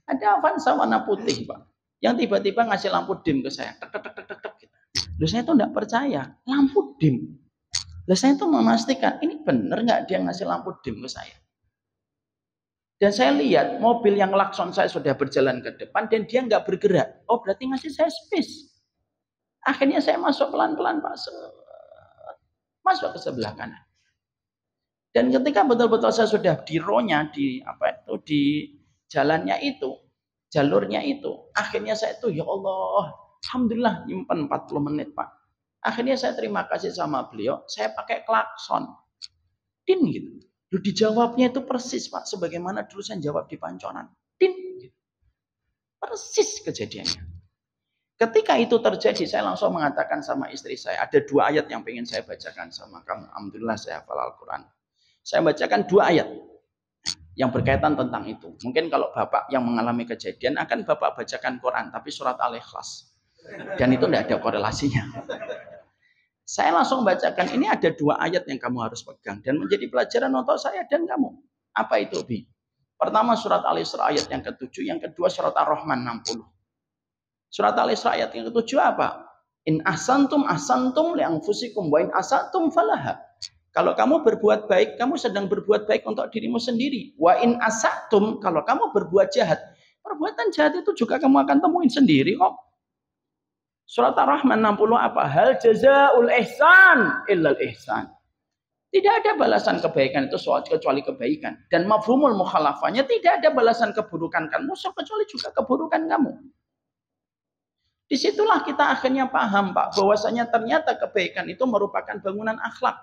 Ada Avanza warna putih, Pak. Yang tiba-tiba ngasih lampu dim ke saya. Tek, tek, tek, tek, tek, gitu. Loh, saya itu enggak percaya, lampu dim. Loh, saya itu memastikan, ini benar nggak dia ngasih lampu dim ke saya? Dan saya lihat mobil yang klakson saya sudah berjalan ke depan dan dia nggak bergerak. Oh, berarti ngasih saya space. Akhirnya saya masuk pelan-pelan, Pak. Masuk ke sebelah kanan. Dan ketika betul-betul saya sudah di row-nya, di jalannya itu, jalurnya itu, akhirnya saya itu, ya Allah, alhamdulillah nyimpen 40 menit, Pak. Akhirnya saya terima kasih sama beliau, saya pakai klakson. Din gitu. Loh, dijawabnya itu persis, Pak, sebagaimana dulu saya jawab di Pancoran. Din gitu. Persis kejadiannya. Ketika itu terjadi, saya langsung mengatakan sama istri saya, ada 2 ayat yang pengen saya bacakan sama kamu. Alhamdulillah saya hafal Al-Quran. Saya bacakan 2 ayat yang berkaitan tentang itu. Mungkin kalau Bapak yang mengalami kejadian, akan Bapak bacakan Quran, tapi surat Al-Ikhlas. Dan itu tidak ada korelasinya. Saya langsung bacakan, ini ada 2 ayat yang kamu harus pegang. Dan menjadi pelajaran untuk saya dan kamu. Apa itu, Bi? Pertama surat Al-Isra ayat yang ke-7, yang kedua surat Ar-Rahman 60. Surat Al-Isra ayat yang ke-7 apa? In ahsantum li anfusikum wa in asatum falaha. Kalau kamu berbuat baik, kamu sedang berbuat baik untuk dirimu sendiri. Wa in asatum, kalau kamu berbuat jahat, perbuatan jahat itu juga kamu akan temuin sendiri kok. Surat Ar-Rahman 60 apa? Hal jazaul ihsan illal ihsan. Tidak ada balasan kebaikan itu kecuali kebaikan. Dan mafhumul mukhalafahnya tidak ada balasan keburukan kamu kecuali juga keburukan kamu. Disitulah kita akhirnya paham, Pak, bahwasanya ternyata kebaikan itu merupakan bangunan akhlak.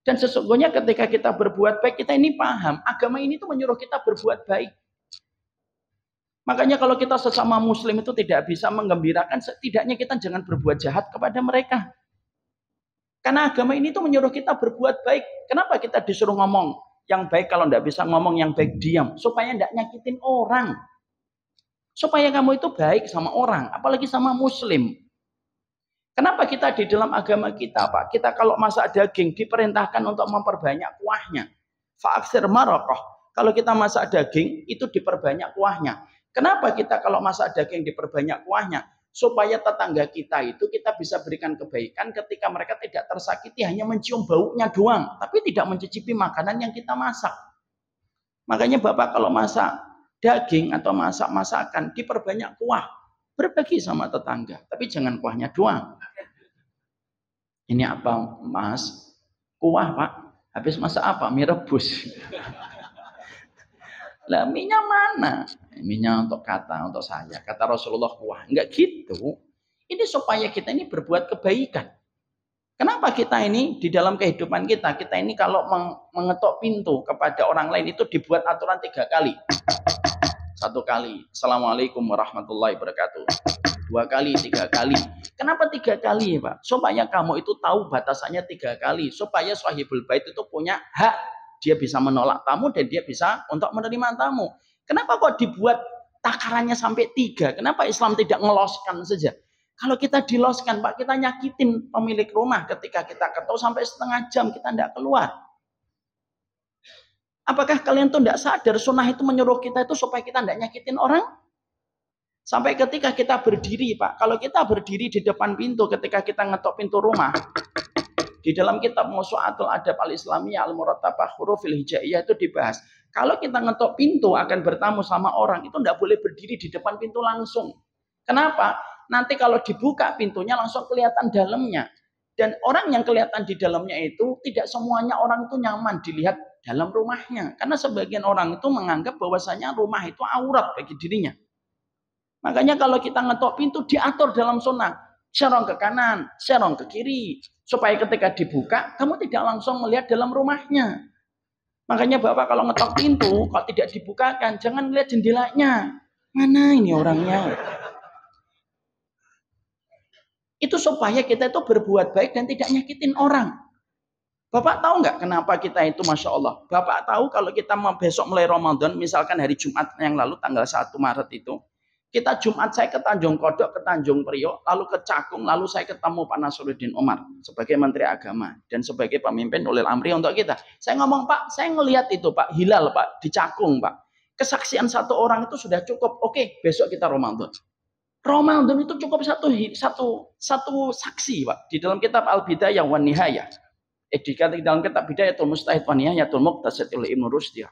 Dan sesungguhnya ketika kita berbuat baik, kita ini paham. Agama ini tuh menyuruh kita berbuat baik. Makanya kalau kita sesama muslim itu tidak bisa menggembirakan, setidaknya kita jangan berbuat jahat kepada mereka. Karena agama ini tuh menyuruh kita berbuat baik. Kenapa kita disuruh ngomong yang baik kalau tidak bisa ngomong yang baik diam? Supaya tidak nyakitin orang. Supaya kamu itu baik sama orang, apalagi sama muslim. Kenapa kita di dalam agama kita, Pak? Kita kalau masak daging diperintahkan untuk memperbanyak kuahnya. Fa'aksir maraqah. Kalau kita masak daging itu diperbanyak kuahnya. Kenapa kita kalau masak daging diperbanyak kuahnya? Supaya tetangga kita itu kita bisa berikan kebaikan ketika mereka tidak tersakiti hanya mencium baunya doang, tapi tidak mencicipi makanan yang kita masak. Makanya Bapak kalau masak daging atau masak masakan diperbanyak kuah, berbagi sama tetangga, tapi jangan kuahnya doang. Ini apa, Mas? Kuah, Pak. Habis masak apa? Mie rebus. Lah, minyak mana? Minyak untuk untuk saya. Kata Rasulullah kuah. Enggak gitu. Ini supaya kita ini berbuat kebaikan. Kenapa kita ini di dalam kehidupan kita ini kalau mengetok pintu kepada orang lain itu dibuat aturan 3 kali. 1 kali. Assalamualaikum warahmatullahi wabarakatuh. 2 kali, 3 kali. Kenapa 3 kali, Pak? Supaya kamu itu tahu batasannya 3 kali. Supaya sahibul bait itu punya hak. Dia bisa menolak tamu dan dia bisa untuk menerima tamu. Kenapa kok dibuat takarannya sampai 3? Kenapa Islam tidak ngeloskan saja? Kalau kita diloskan, Pak, kita nyakitin pemilik rumah ketika kita ketok sampai setengah jam kita tidak keluar. Apakah kalian tuh tidak sadar sunnah itu menyuruh kita itu supaya kita tidak nyakitin orang? Sampai ketika kita berdiri, Pak. Kalau kita berdiri di depan pintu ketika kita ngetok pintu rumah, di dalam kitab Mawsu'atul Adab Al-Islamiyah Al-Murattabah Hurufil Hijaiyah itu dibahas. Kalau kita ngetok pintu akan bertamu sama orang, itu tidak boleh berdiri di depan pintu langsung. Kenapa? Nanti kalau dibuka pintunya langsung kelihatan dalamnya. Dan orang yang kelihatan di dalamnya itu, tidak semuanya orang itu nyaman dilihat dalam rumahnya. Karena sebagian orang itu menganggap bahwasanya rumah itu aurat bagi dirinya. Makanya kalau kita ngetok pintu diatur dalam sunnah. Serong ke kanan, serong ke kiri. Supaya ketika dibuka, kamu tidak langsung melihat dalam rumahnya. Makanya Bapak kalau ngetok pintu, kalau tidak dibukakan, jangan lihat jendelanya. Mana ini orangnya? Itu supaya kita itu berbuat baik dan tidak nyakitin orang. Bapak tahu nggak kenapa kita itu Masya Allah? Bapak tahu kalau kita mau besok mulai Ramadan, misalkan hari Jumat yang lalu tanggal 1 Maret itu, kita Jumat saya ke Tanjung Kodok, ke Tanjung Priok, lalu ke Cakung, lalu saya ketemu Pak Nasruddin Umar sebagai Menteri Agama dan sebagai pemimpin ulil amri untuk kita. Saya ngomong, Pak, saya ngelihat itu Pak, hilal Pak, di Cakung Pak. Kesaksian satu orang itu sudah cukup. Oke, besok kita Ramadan. Ramadan itu cukup satu saksi Pak. Di dalam kitab Al-Bidayah wan Nihayah. Di dalam kitab Bidayatul Mustahid wan Nihayatul Muqtasid oleh Ibnu Rusdi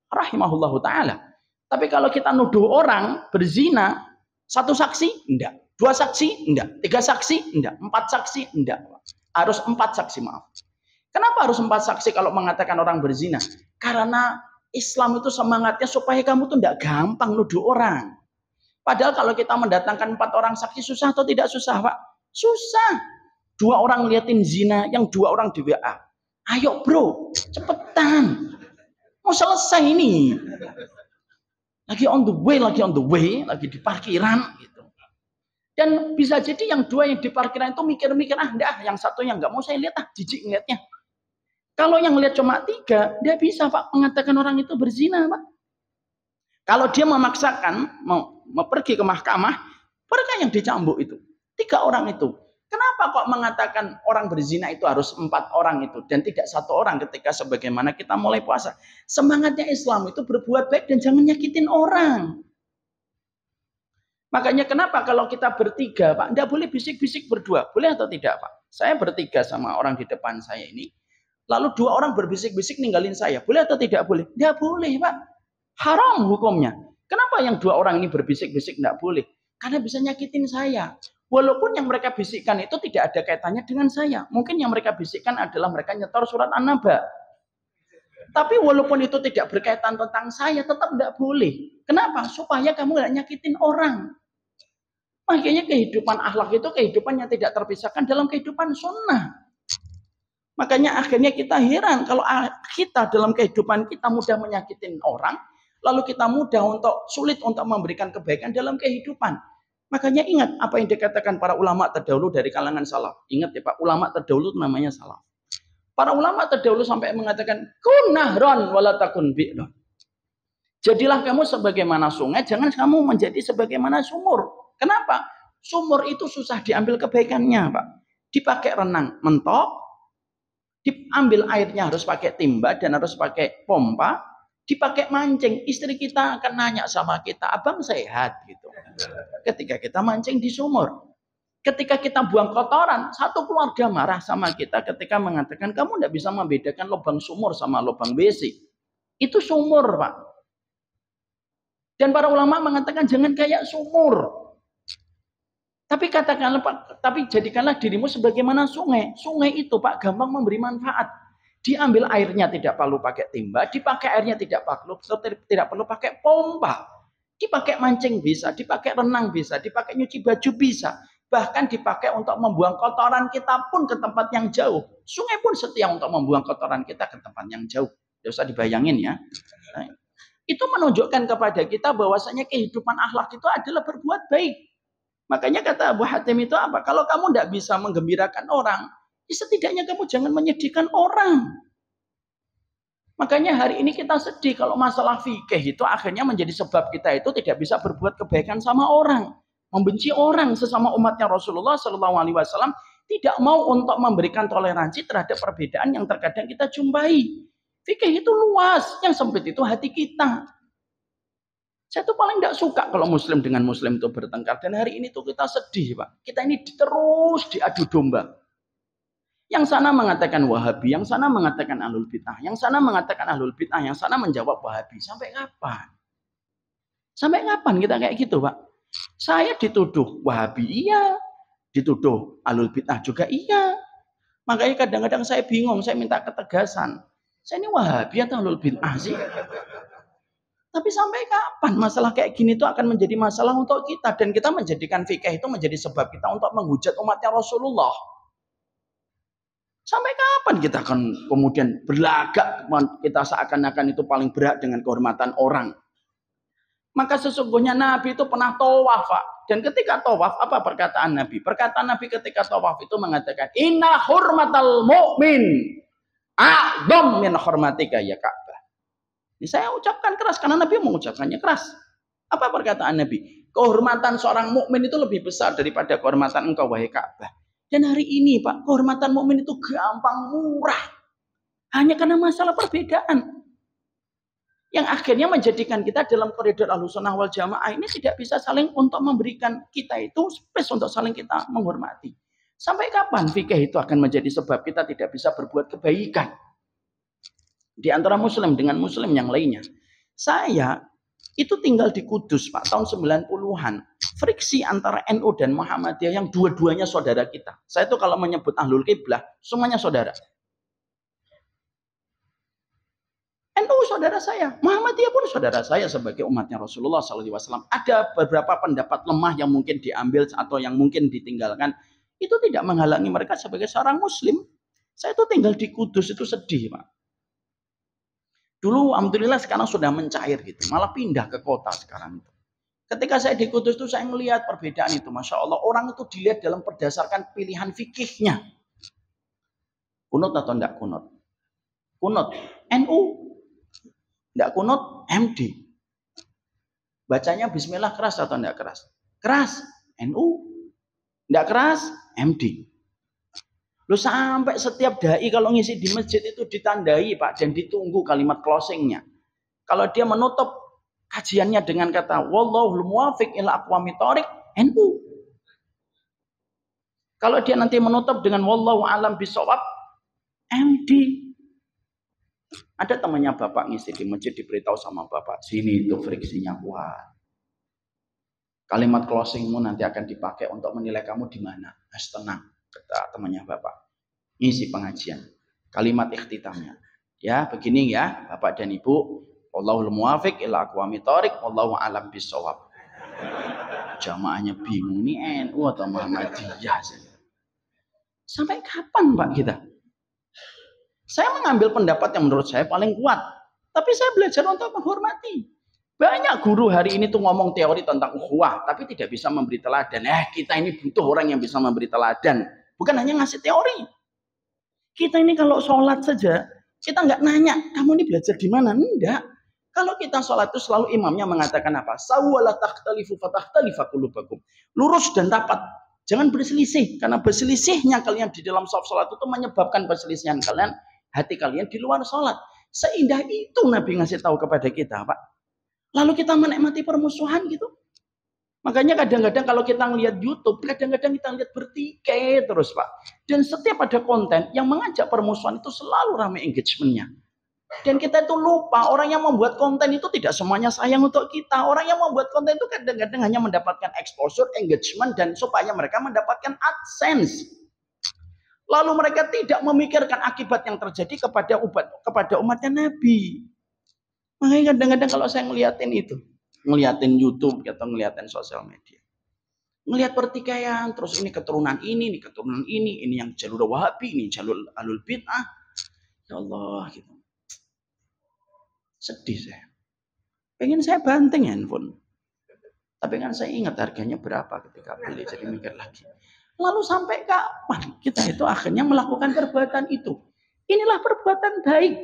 rahimahullahu taala. Tapi kalau kita nuduh orang berzina, satu saksi enggak, dua saksi enggak, tiga saksi enggak, empat saksi enggak. Harus empat saksi, maaf. Kenapa harus empat saksi kalau mengatakan orang berzina? Karena Islam itu semangatnya supaya kamu tuh enggak gampang nuduh orang. Padahal kalau kita mendatangkan 4 orang saksi susah atau tidak susah, Pak? Susah. 2 orang liatin zina, yang 2 orang di WA. Ayo bro, cepetan. Mau selesai ini. Lagi on the way, lagi di parkiran. Gitu. Dan bisa jadi yang 2 yang di parkiran itu mikir-mikir, enggak, yang satunya enggak mau saya lihat, jijik ngeliatnya. Kalau yang lihat cuma 3, dia bisa Pak mengatakan orang itu berzina, Pak. Kalau dia memaksakan, mau pergi ke mahkamah, mereka yang dicambuk itu. 3 orang itu. Kenapa kok mengatakan orang berzina itu harus 4 orang itu dan tidak 1 orang ketika sebagaimana kita mulai puasa? Semangatnya Islam itu berbuat baik dan jangan nyakitin orang. Makanya kenapa kalau kita bertiga, Pak, tidak boleh bisik-bisik berdua. Boleh atau tidak, Pak? Saya bertiga sama orang di depan saya ini. Lalu 2 orang berbisik-bisik ninggalin saya. Boleh atau tidak boleh? Tidak boleh, Pak. Haram hukumnya. Kenapa yang 2 orang ini berbisik-bisik tidak boleh? Karena bisa nyakitin saya. Walaupun yang mereka bisikkan itu tidak ada kaitannya dengan saya. Mungkin yang mereka bisikkan adalah mereka nyetor surat An-Naba. Tapi walaupun itu tidak berkaitan tentang saya, tetap tidak boleh. Kenapa? Supaya kamu tidak nyakitin orang. Makanya kehidupan akhlak itu kehidupan yang tidak terpisahkan dalam kehidupan sunnah. Makanya akhirnya kita heran kalau kita dalam kehidupan kita mudah menyakitin orang, lalu kita sulit untuk memberikan kebaikan dalam kehidupan. Makanya ingat apa yang dikatakan para ulama terdahulu dari kalangan salaf. Ingat ya Pak, ulama terdahulu namanya salaf. Para ulama terdahulu sampai mengatakan, kun nahron wala takun bi'ron. Jadilah kamu sebagaimana sungai, jangan kamu menjadi sebagaimana sumur. Kenapa? Sumur itu susah diambil kebaikannya, Pak. Dipakai renang mentok, diambil airnya harus pakai timba dan harus pakai pompa, dipakai mancing. Istri kita akan nanya sama kita, abang sehat gitu. Ketika kita mancing di sumur. Ketika kita buang kotoran, satu keluarga marah sama kita ketika mengatakan kamu tidak bisa membedakan lubang sumur sama lubang WC. Itu sumur, Pak. Dan para ulama mengatakan jangan kayak sumur. Tapi katakanlah Pak, tapi jadikanlah dirimu sebagaimana sungai. Sungai itu Pak gampang memberi manfaat. Diambil airnya tidak perlu pakai timba, dipakai airnya tidak perlu pakai pompa. Dipakai mancing bisa, dipakai renang bisa, dipakai nyuci baju bisa. Bahkan dipakai untuk membuang kotoran kita pun ke tempat yang jauh. Sungai pun setia untuk membuang kotoran kita ke tempat yang jauh. Tidak usah dibayangin ya. Nah, itu menunjukkan kepada kita bahwasanya kehidupan akhlak itu adalah berbuat baik. Makanya kata Abu Hatim itu apa? Kalau kamu tidak bisa menggembirakan orang, ya setidaknya kamu jangan menyedihkan orang. Makanya hari ini kita sedih kalau masalah fikih itu akhirnya menjadi sebab kita itu tidak bisa berbuat kebaikan sama orang, membenci orang sesama umatnya Rasulullah SAW, tidak mau untuk memberikan toleransi terhadap perbedaan yang terkadang kita jumpai. Fikih itu luas, yang sempit itu hati kita. Saya tuh paling tidak suka kalau muslim dengan muslim itu bertengkar, dan hari ini tuh kita sedih, Pak. Kita ini terus diadu domba. Yang sana mengatakan Wahabi, yang sana mengatakan Ahlul Bid'ah, yang sana mengatakan Ahlul Bid'ah, yang sana menjawab Wahabi. Sampai kapan? Sampai kapan kita kayak gitu, Pak? Saya dituduh Wahabi, iya. Dituduh Ahlul Bid'ah juga, iya. Makanya kadang-kadang saya bingung, saya minta ketegasan. Saya ini Wahabi atau Ahlul Bid'ah sih? Tapi sampai kapan masalah kayak gini itu akan menjadi masalah untuk kita. Dan kita menjadikan fikih itu menjadi sebab kita untuk menghujat umatnya Rasulullah. Sampai kapan kita akan kemudian berlagak, kita seakan-akan itu paling berhak dengan kehormatan orang. Maka sesungguhnya Nabi itu pernah tawaf, Pak. Dan ketika tawaf, apa perkataan Nabi? Perkataan Nabi ketika tawaf itu mengatakan, inna hurmatal mu'min A'dham min hormatika ya Ka'bah. Ini saya ucapkan keras karena Nabi mengucapkannya keras. Apa perkataan Nabi? Kehormatan seorang mukmin itu lebih besar daripada kehormatan engkau wahai Ka'bah. Dan hari ini Pak, kehormatan mukmin itu gampang, murah. Hanya karena masalah perbedaan. Yang akhirnya menjadikan kita dalam koridor Ahlussunnah wal Jamaah ini tidak bisa saling untuk memberikan kita itu space untuk saling kita menghormati. Sampai kapan fikih itu akan menjadi sebab kita tidak bisa berbuat kebaikan di antara muslim dengan muslim yang lainnya? Saya itu tinggal di Kudus Pak tahun 90-an. Friksi antara NU dan Muhammadiyah yang dua-duanya saudara kita. Saya itu kalau menyebut Ahlul Qiblah semuanya saudara. NU saudara saya, Muhammadiyah pun saudara saya sebagai umatnya Rasulullah SAW. Ada beberapa pendapat lemah yang mungkin diambil atau yang mungkin ditinggalkan. Itu tidak menghalangi mereka sebagai seorang muslim. Saya itu tinggal di Kudus itu sedih Pak. Dulu alhamdulillah sekarang sudah mencair gitu. Malah pindah ke kota sekarang itu. Ketika saya di Kudus itu saya melihat perbedaan itu. Masya Allah orang itu dilihat dalam berdasarkan pilihan fikihnya. Kunut atau tidak kunut? Kunut. NU. Tidak kunut, MD. Bacanya bismillah keras atau tidak keras? Keras, NU. Tidak keras, MD. Lu sampai setiap dai kalau ngisi di masjid itu ditandai Pak dan ditunggu kalimat closingnya. Kalau dia menutup kajiannya dengan kata wallahul muwaffiq ila aqwamit thoriq, NU. Kalau dia nanti menutup dengan wallahu alam bisawab, MD. Ada temannya bapak ngisi di masjid diberitahu sama bapak, sini itu friksinya kuat. Kalimat closingmu nanti akan dipakai untuk menilai kamu di mana. Tenang, kata temannya bapak. Ngisi pengajian. Kalimat ikhtitamnya. Ya, begini ya, bapak dan ibu. Wallahul muwaffiq ila aqwamit thoriq, wallahu alam bisawab. Jamaahnya bingung nih NU atau Muhammadiyah. Sampai kapan Pak kita? Saya mengambil pendapat yang menurut saya paling kuat. Tapi saya belajar untuk menghormati. Banyak guru hari ini tuh ngomong teori tentang ukhuwah. Tapi tidak bisa memberi teladan. Kita ini butuh orang yang bisa memberi teladan. Bukan hanya ngasih teori. Kita ini kalau sholat saja. Kita nggak nanya. Kamu ini belajar di mana? Enggak. Kalau kita sholat itu selalu imamnya mengatakan apa? Sawwala takhtalifu fatakhtalifa qulubakum. Lurus dan rapat. Jangan berselisih. Karena berselisihnya kalian di dalam sholat itu menyebabkan perselisihan kalian. Hati kalian di luar sholat. Seindah itu Nabi ngasih tahu kepada kita Pak. Lalu kita menikmati permusuhan gitu. Makanya kadang-kadang kalau kita ngelihat YouTube, kadang-kadang kita lihat bertikai terus Pak. Dan setiap ada konten yang mengajak permusuhan itu selalu ramai engagementnya. Dan kita itu lupa orang yang membuat konten itu tidak semuanya sayang untuk kita. Orang yang membuat konten itu kadang-kadang hanya mendapatkan exposure, engagement, dan supaya mereka mendapatkan AdSense. Lalu mereka tidak memikirkan akibat yang terjadi kepada umatnya Nabi. Makanya kadang-kadang kalau saya ngeliatin itu, ngeliatin YouTube atau ngeliatin sosial media, ngelihat pertikaian, terus ini keturunan ini yang jalur Wahabi, ini jalur Ahlul Bid'ah, ya Allah gitu. Sedih saya. Pengen saya banting handphone, tapi kan saya ingat harganya berapa ketika beli, jadi mikir lagi. Lalu sampai kapan kita itu akhirnya melakukan perbuatan itu? Inilah perbuatan baik.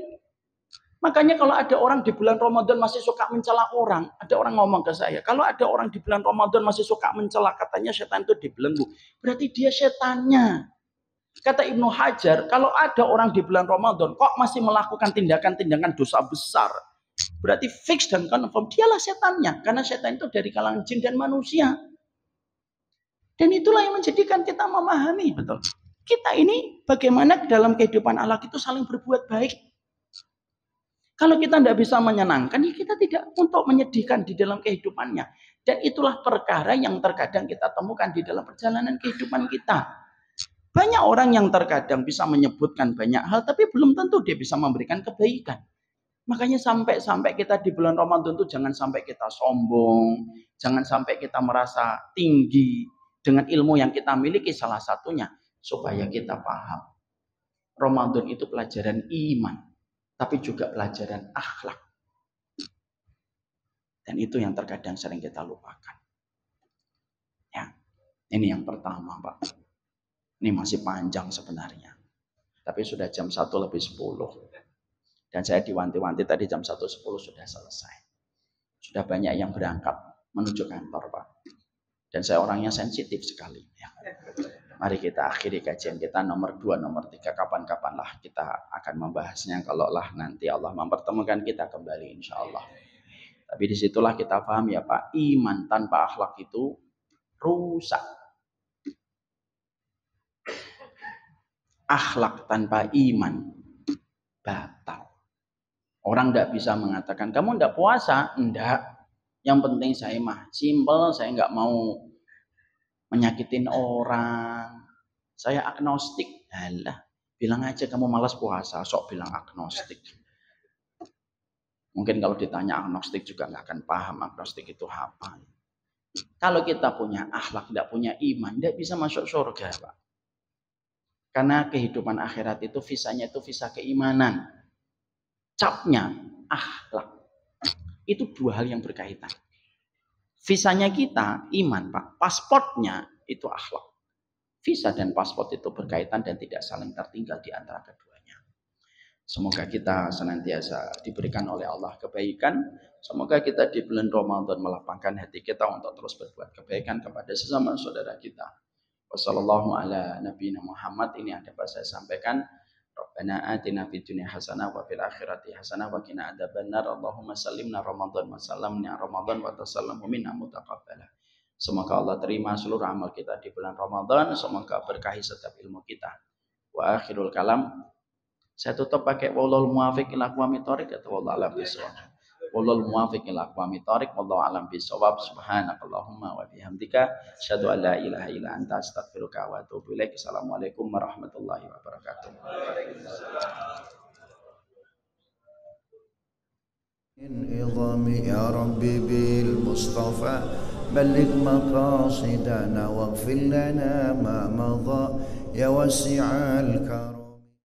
Makanya kalau ada orang di bulan Ramadan masih suka mencela orang, ada orang ngomong ke saya, kalau ada orang di bulan Ramadan masih suka mencela, katanya setan itu dibelenggu. Berarti dia setannya. Kata Ibnu Hajar, kalau ada orang di bulan Ramadan kok masih melakukan tindakan-tindakan dosa besar, berarti fix dan confirm dialah setannya. Karena setan itu dari kalangan jin dan manusia. Dan itulah yang menjadikan kita memahami betul. Kita ini bagaimana dalam kehidupan akhlak itu saling berbuat baik. Kalau kita tidak bisa menyenangkan, ya kita tidak untuk menyedihkan di dalam kehidupannya. Dan itulah perkara yang terkadang kita temukan di dalam perjalanan kehidupan kita. Banyak orang yang terkadang bisa menyebutkan banyak hal, tapi belum tentu dia bisa memberikan kebaikan. Makanya sampai kita di bulan Ramadan itu jangan sampai kita sombong, jangan sampai kita merasa tinggi. Dengan ilmu yang kita miliki salah satunya. Supaya kita paham. Ramadan itu pelajaran iman. Tapi juga pelajaran akhlak. Dan itu yang terkadang sering kita lupakan. Ya, ini yang pertama Pak. Ini masih panjang sebenarnya. Tapi sudah jam 1:10. Dan saya diwanti-wanti tadi jam 1:10 sudah selesai. Sudah banyak yang berangkat menuju kantor, Pak. Dan saya orangnya sensitif sekali. Ya. Mari kita akhiri kajian kita nomor 2, nomor 3. Kapan-kapan lah kita akan membahasnya. Kalau lah nanti Allah mempertemukan kita kembali insya Allah. Tapi disitulah kita paham ya Pak. Iman tanpa akhlak itu rusak. Akhlak tanpa iman batal. Orang tidak bisa mengatakan, kamu tidak puasa? Enggak. Yang penting saya mah simpel, saya nggak mau menyakitin orang. Saya agnostik. Alah, bilang aja kamu malas puasa, sok bilang agnostik. Mungkin kalau ditanya agnostik juga nggak akan paham agnostik itu apa. Kalau kita punya akhlak, tidak punya iman, tidak bisa masuk surga, Pak. Karena kehidupan akhirat itu visanya itu visa keimanan. Capnya akhlak. Itu 2 hal yang berkaitan. Visanya kita iman, Pak. Pasportnya itu akhlak. Visa dan pasport itu berkaitan dan tidak saling tertinggal di antara keduanya. Semoga kita senantiasa diberikan oleh Allah kebaikan. Semoga kita di bulan Ramadan melapangkan hati kita untuk terus berbuat kebaikan kepada sesama saudara kita. Wassalamualaikum ala nabiyina Muhammad. Ini ada saya sampaikan. Rabbana atina fid dunya hasanah wa fil akhirati hasanah wa qina adzabannar. Allahumma sallimna Ramadan wa sallamna Ramadan wa tasallamhu minna mutaqabbala. Semoga Allah terima seluruh amal kita di bulan Ramadan. Semoga berkahi setiap ilmu kita. Wa akhirul kalam. Saya tutup pakai wallahul muwaffiq ila aqwamit thoriq atau wallahu a'lam bishawab. Wallahul muwaffiq ila aqwamit thoriq wallahu a'lam bishawab. Subhanakallahumma wa bihamdika asyhadu an la ilaha illa anta astaghfiruka wa atubu ilaik. Assalamualaikum warahmatullahi wabarakatuh. عظامي يا ربي بالمصطفى بلغ مقاصدنا واغفر لنا ما مضى يا واسع الكرم.